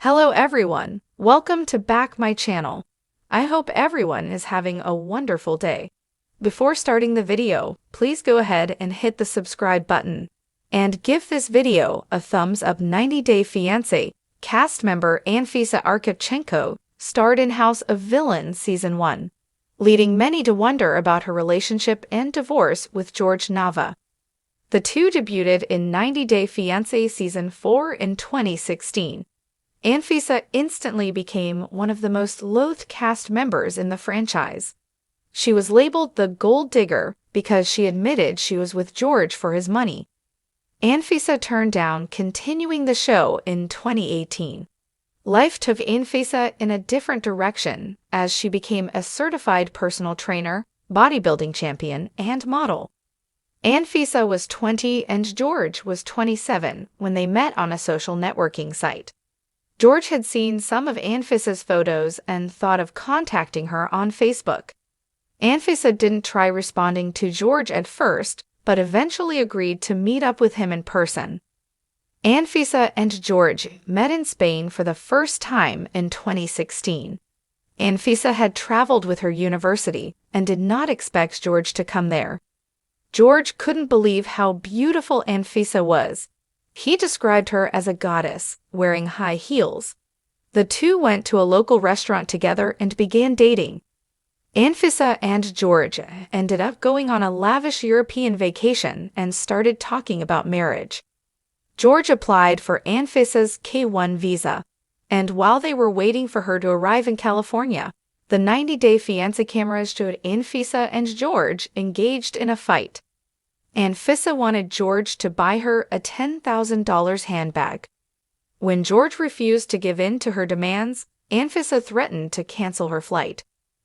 Hello everyone, welcome to back my channel. I hope everyone is having a wonderful day. Before starting the video, please go ahead and hit the subscribe button. And give this video a thumbs up. 90 Day Fiancé cast member Anfisa Arkhipchenko starred in House of Villains Season 1, leading many to wonder about her relationship and divorce with Jorge Nava. The two debuted in 90 Day Fiancé Season 4 in 2016. Anfisa instantly became one of the most loathed cast members in the franchise. She was labeled the gold digger because she admitted she was with Jorge for his money. Anfisa turned down continuing the show in 2018. Life took Anfisa in a different direction as she became a certified personal trainer, bodybuilding champion, and model. Anfisa was 20 and Jorge was 27 when they met on a social networking site. Jorge had seen some of Anfisa's photos and thought of contacting her on Facebook. Anfisa didn't try responding to Jorge at first, but eventually agreed to meet up with him in person. Anfisa and Jorge met in Spain for the first time in 2016. Anfisa had traveled with her university and did not expect Jorge to come there. Jorge couldn't believe how beautiful Anfisa was. He described her as a goddess, wearing high heels. The two went to a local restaurant together and began dating. Anfisa and Jorge ended up going on a lavish European vacation and started talking about marriage. Jorge applied for Anfisa's K1 visa, and while they were waiting for her to arrive in California, the 90 Day Fiancé cameras showed Anfisa and Jorge engaged in a fight. Anfisa wanted Jorge to buy her a $10,000 handbag. When Jorge refused to give in to her demands, Anfisa threatened to cancel her flight.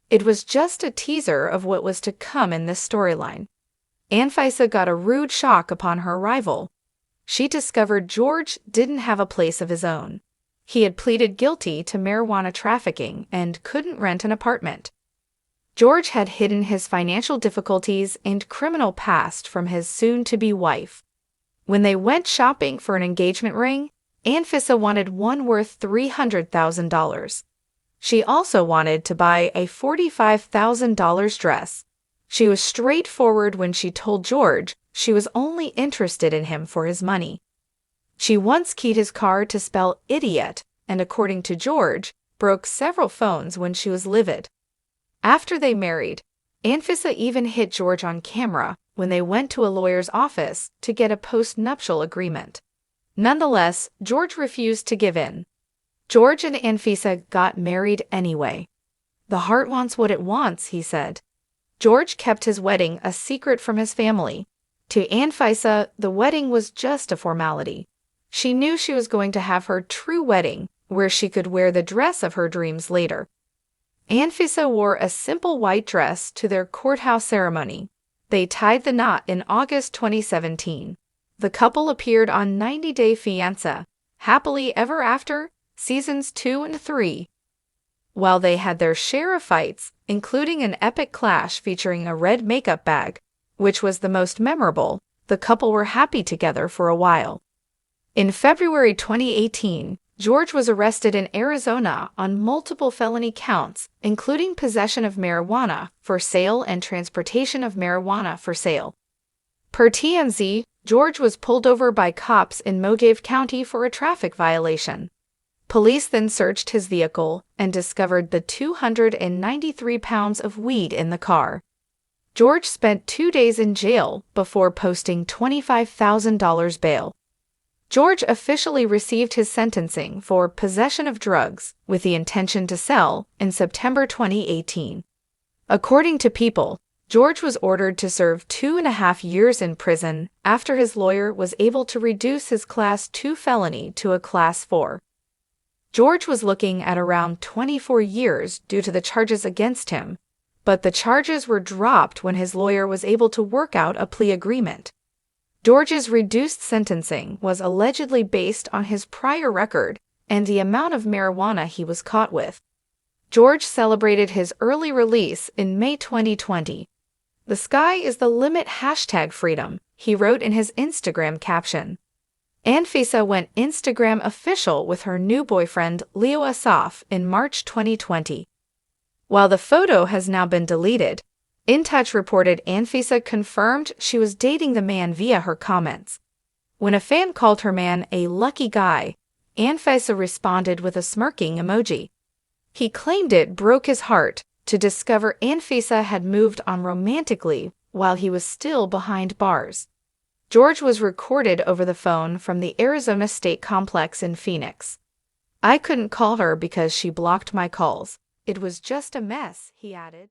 It was just a teaser of what was to come in this storyline. Anfisa got a rude shock upon her arrival. She discovered Jorge didn't have a place of his own. He had pleaded guilty to marijuana trafficking and couldn't rent an apartment. Jorge had hidden his financial difficulties and criminal past from his soon-to-be wife. When they went shopping for an engagement ring, Anfisa wanted one worth $300,000. She also wanted to buy a $45,000 dress. She was straightforward when she told Jorge she was only interested in him for his money. She once keyed his car to spell idiot and, according to Jorge, broke several phones when she was livid. After they married, Anfisa even hit Jorge on camera when they went to a lawyer's office to get a post-nuptial agreement. Nonetheless, Jorge refused to give in. Jorge and Anfisa got married anyway. "The heart wants what it wants," he said. Jorge kept his wedding a secret from his family. To Anfisa, the wedding was just a formality. She knew she was going to have her true wedding, where she could wear the dress of her dreams later. Anfisa wore a simple white dress to their courthouse ceremony. They tied the knot in August 2017. The couple appeared on 90 Day Fiancé, Happily Ever After, Seasons 2 and 3. While they had their share of fights, including an epic clash featuring a red makeup bag, which was the most memorable, the couple were happy together for a while. In February 2018, Jorge was arrested in Arizona on multiple felony counts, including possession of marijuana for sale and transportation of marijuana for sale. Per TMZ, Jorge was pulled over by cops in Mogave County for a traffic violation. Police then searched his vehicle and discovered the 293 pounds of weed in the car. Jorge spent 2 days in jail before posting $25,000 bail. Jorge officially received his sentencing for possession of drugs with the intention to sell in September 2018. According to People, Jorge was ordered to serve 2.5 years in prison after his lawyer was able to reduce his Class 2 felony to a Class 4. Jorge was looking at around 24 years due to the charges against him, but the charges were dropped when his lawyer was able to work out a plea agreement. Jorge's reduced sentencing was allegedly based on his prior record and the amount of marijuana he was caught with. Jorge celebrated his early release in May 2020. "The sky is the limit #freedom," he wrote in his Instagram caption. Anfisa went Instagram official with her new boyfriend Leo Asaf in March 2020. While the photo has now been deleted, In Touch reported Anfisa confirmed she was dating the man via her comments. When a fan called her man a lucky guy, Anfisa responded with a smirking emoji. He claimed it broke his heart to discover Anfisa had moved on romantically while he was still behind bars. Jorge was recorded over the phone from the Arizona State Complex in Phoenix. "I couldn't call her because she blocked my calls. It was just a mess," he added.